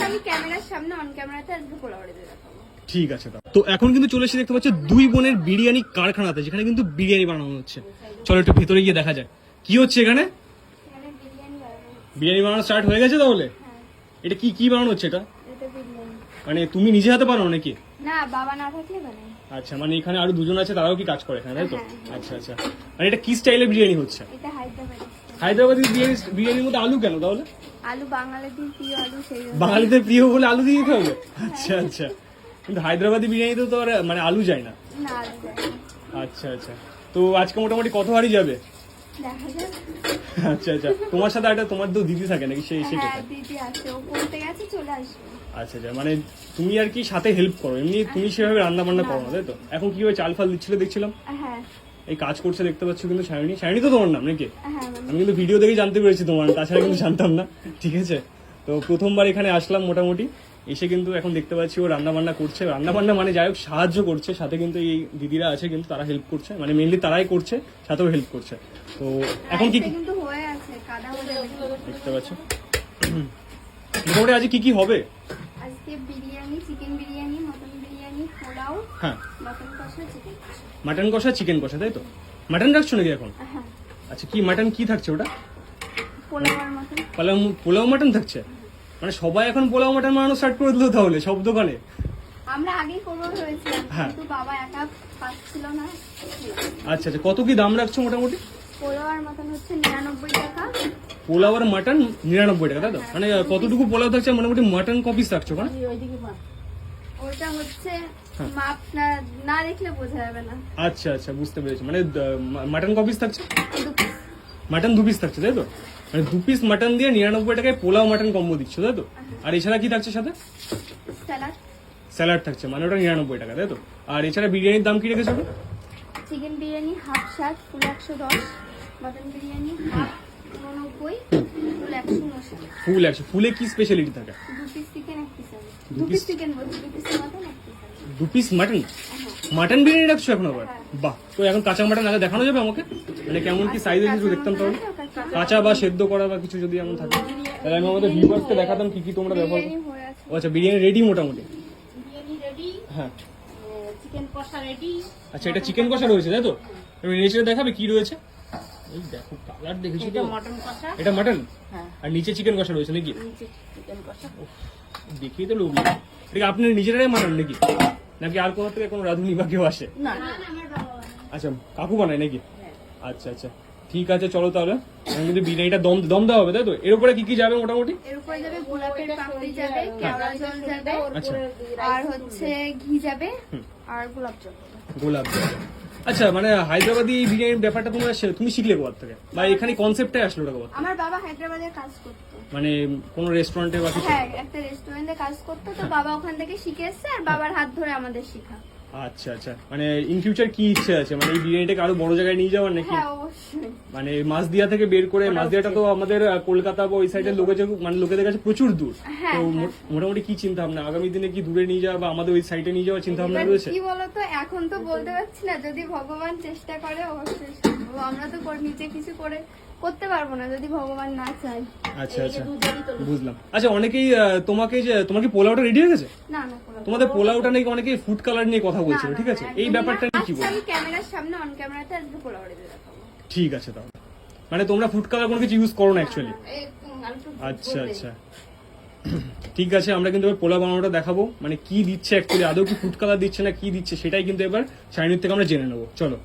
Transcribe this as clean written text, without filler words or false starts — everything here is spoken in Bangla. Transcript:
আমি ক্যামেরার সামনে অন ক্যামেরাতে আজকে পোলাওটা দিয়ে দেখাবো। ঠিক আছে। তো এখন কিন্তু চলে এসে দেখতে পাচ্ছ দুই বোনের বিরিয়ানি কারখানাতে, যেখানে কিন্তু বিরিয়ানি বানানো হচ্ছে। চলো একটু ভেতরে গিয়ে দেখা যায় কি হচ্ছে এখানে। বিরিয়ানি বানানো স্টার্ট হয়ে গেছে তাহলে? এটা কি কি বানানো হচ্ছে এটা? মানে তুমি নিজে হাতে বানাও নাকি? না, বাবা না থাকলে বানাই। আচ্ছা, মানে এখানে আরো দুজন আছে, তারাও কি কাজ করে এখানে, তাই তো? আচ্ছা আচ্ছা। মানে এটা কি স্টাইলের বিরিয়ানি হচ্ছে? এটা হায়দ্রাবাদি। হায়দ্রাবাদি বিরিয়ানির মধ্যে আলু কেন তাহলে? আলু বাঙালিদের প্রিয়, আলু সেই বাঙালিদের প্রিয় বলে আলু দিয়ে দিতে হবে? আচ্ছা আচ্ছা। কিন্তু হায়দ্রাবাদি বিরিয়ানিতে তো আর মানে আলু যায় না। না, আলু যায় না। আচ্ছা আচ্ছা। তো আজকে মোটামুটি কত হাড়ি যাবে? দেখা যাক। আচ্ছা আচ্ছা। তোমার সাথে একটা তোমার তো দিদি থাকে নাকি? সেই হ্যাঁ, দিদি আছে, ও পড়তে গেছে, চলে আসবে। আচ্ছা আচ্ছা। মানে তুমি আর কি সাথে হেল্প করো, এমনি তুমি সেভাবে রান্না বান্না করো না, তাই তো? এখন কিভাবে চাল ফাল দিচ্ছিলে দেখছিলাম, হ্যাঁ এই কাজ করছে দেখতে পাচ্ছ কিন্তু। সায়নী, সায়নী তো তোমার নাম নাকি? হ্যাঁ। আমি কিন্তু ভিডিও দেখে জানতে পেরেছি তোমার, তাছাড়া কিন্তু জানতাম না। ঠিক আছে। তো প্রথমবার এখানে আসলাম মোটামুটি, এসে কিন্তু এখন দেখতে পাচ্ছি ও রান্না বান্না করছে। রান্না বান্না মানে যাই হোক সাহায্য করছে, সাথে কিন্তু এই দিদিরা আছে কিন্তু তারা হেল্প করছে, মানে মেইনলি তারাই করছে, সাথেও হেল্প করছে। তো এখন কি কিন্তু হয়ে আছে, কাদা হয়ে গেছে দেখতে পাচ্ছ। মোটামুটি আজকে কি কি হবে? আজকে বিরিয়ানি, চিকেন বিরিয়ানি, মটন বিরিয়ানি, পোলাও, হ্যাঁ, মটন কষা, চিকেন কষা। মাটন কষা, চিকেন কষা, তাই তো? মাটন রাখছো নাকি এখন? হ্যাঁ, আচ্ছা, কি মাটন কি থাকছে ওটা? পোলাও আর মটন। পোলাও মাটন থাকছে? মানে সবাই এখন পোলাও মাটন বানানো স্টার্ট করে দিল তাহলে সব দোকানে? আমরা আগেই করবো ভেবেছিলাম, হ্যাঁ। কিন্তু বাবা একা পাচ্ছিল না। আচ্ছা আচ্ছা। কত কি দাম রাখছো মোটামুটি? পোলাও আর মটন হচ্ছে 99 টাকা। পোলাও আর মাটন 99 টাকা, তাই তো? মানে কতটুকু পোলাও থাকছে, মোটামুটি মাটন কপিস থাকছো না? ওটা হচ্ছে মাপ না দেখলে বোঝা যাবে না। আচ্ছা আচ্ছা, বুঝতে পেরেছি। মানে মাটন কপিস থাকছে, দু piece। মাটন 2 পিস থাকছে, তাই তো? মানে 2 পিস মাটন দিয়ে 99 টাকায় পোলাও মাটন কম্বো দিচ্ছ, তাই তো? আর এছাড়া কি থাকছে সাথে? স্যালাড। স্যালাড থাকছে, মানে ওটা 99 টাকা, তাই তো? আর এছাড়া বিরিয়ানির দাম কি রেখেছো? চিকেন বিরিয়ানি হাফ 60, ফুল 110। মটন বিরিয়ানি হাফ 89, ফুল 190। ফুল 100। ফুলে কি স্পেশালিটি থাকে? 2 পিস চিকেন, 1 পিস আলু। দু 2 পিস piece? চিকেন বলছি, 2 পিস মটন, 1 পিস আলু। 2 পিস মাটন? মাটন বিরিয়ানি রাখছো এখন আবার? বাহ। তো এখন কাঁচা মাটন আগে দেখানো যাবে আমাকে, মানে কেমন কি সাইজের কিছু দেখতাম তাহলে? কাঁচা বা সেদ্ধ করা বা কিছু যদি এমন থাকে তাহলে আমি আমাদের ভিউয়ার্সকে দেখাতাম কি কি তোমরা ব্যবহার করো। বিরিয়ানি হয়ে আছে। ও আচ্ছা, বিরিয়ানি রেডি মোটামুটি? বিরিয়ানি রেডি, হ্যাঁ। চিকেন কষা রেডি। আচ্ছা, এটা চিকেন কষা রয়েছে, তাই তো? তুমি নিচে দেখাবে কি রয়েছে? এই দেখো কালার দেখেছি এটা তো। মটন কষা। এটা মাটন, হ্যাঁ, আর নিচে চিকেন কষা রয়েছে নাকি? নিচে চিকেন কষা। দেখিয়ে তো লোক লাগে। এটা আপনি নিজেরাই মানান নাকি, নাকি আর কোনো থেকে কোনো রাঁধুনি বা কেউ আসে? না, আচ্ছা, কাকু বানায় নাকি? আচ্ছা আচ্ছা, ঠিক আছে। চলো তাহলে এখন কিন্তু বিরিয়ানিটা দম দম দেওয়া হবে, তাই তো? এর উপরে কি কি যাবে মোটামুটি? এর উপরে যাবে গোলাপের পাপড়ি যাবে, কেওড়া জল যাবে, আচ্ছা, আর হচ্ছে ঘি যাবে, আর গোলাপ জল। গোলাপ যাবে। আচ্ছা, মানে হায়দ্রাবাদি বিরিয়ানির ব্যাপারটা তুমি শিখলে কোথা থেকে, বা এখানে কনসেপ্টটাই আসলো ওটা কোথা থেকে? আমার বাবা হায়দ্রাবাদে কাজ করতো। মানে কোনো রেস্টুরেন্টে বা কিছু? হ্যাঁ, একটা রেস্টুরেন্টে কাজ করতো, তো বাবা ওখান থেকে শিখে এসেছে, আর বাবার হাত ধরে আমাদের শেখা। আচ্ছা আচ্ছা। মানে ইন ফিউচার কি ইচ্ছে আছে, মানে এই বিরিয়ানিটাকে আরো বড় জায়গায় নিয়ে যাওয়ার নাকি? হ্যাঁ, অবশ্যই। মানে মাছদিয়া থেকে বের করে, মাছদিয়াটা তো আমাদের কলকাতা বা ওই সাইডের লোকেদের কাছে প্রচুর দূর। হ্যাঁ, তো মোটামুটি কি চিন্তা ভাবনা আগামী দিনে, কি দূরে নিয়ে যাওয়া বা আমাদের ওই সাইডে নিয়ে যাওয়ার চিন্তা ভাবনা এবার রয়েছে? কি বলতো, এখন তো বলতে পারছি না, যদি ভগবান চেষ্টা করে অবশ্যই সম্ভব। আমরা তো নিজে কিছু করতে পারবো না যদি ভগবান না চায়। আচ্ছা আচ্ছা, বুঝলাম। আচ্ছা, অনেকেই তোমার কি পোলাওটা রেডি হয়ে গেছে? না না, তোমাদের পোলাওটা নাকি অনেকেই ফুড কালার নিয়ে কথা বলছিল, ঠিক আছে? এই ব্যাপারটা নিয়ে কি আচ্ছা, বলবো? আমি ক্যামেরার সামনে অন ক্যামেরাতে আজকে পোলাও দিয়ে দেখাবো। ঠিক আছে তাহলে। মানে তোমরা ফুড কালার কোনো কিছু ইউজ করো না অ্যাকচুয়ালি? একটু আচ্ছা আচ্ছা, ঠিক আছে। আমরা কিন্তু এবার পোলাও বানানোটা দেখাবো, মানে কি দিচ্ছে অ্যাকচুয়ালি, আদৌ কি ফুড কালার দিচ্ছে না কি দিচ্ছে সেটাই কিন্তু এবার শাইনির থেকে আমরা জেনে নেবো। চলো।